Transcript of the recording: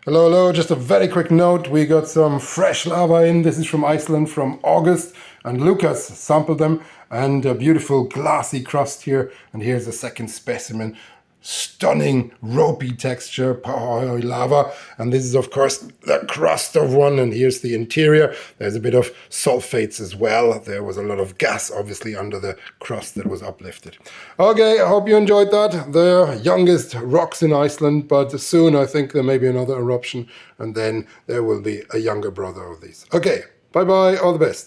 Hello, hello, just a very quick note. We got some fresh lava in. This is from Iceland from August, and Lucas sampled them, and a beautiful glassy crust here. And here's a second specimen. Stunning ropey texture, Pahoi lava. And this is, of course, the crust of one. And here's the interior. There's a bit of sulfates as well. There was a lot of gas, obviously, under the crust that was uplifted. Okay, I hope you enjoyed that. The youngest rocks in Iceland, but soon I think there may be another eruption, and then there will be a younger brother of these. Okay, bye-bye, all the best.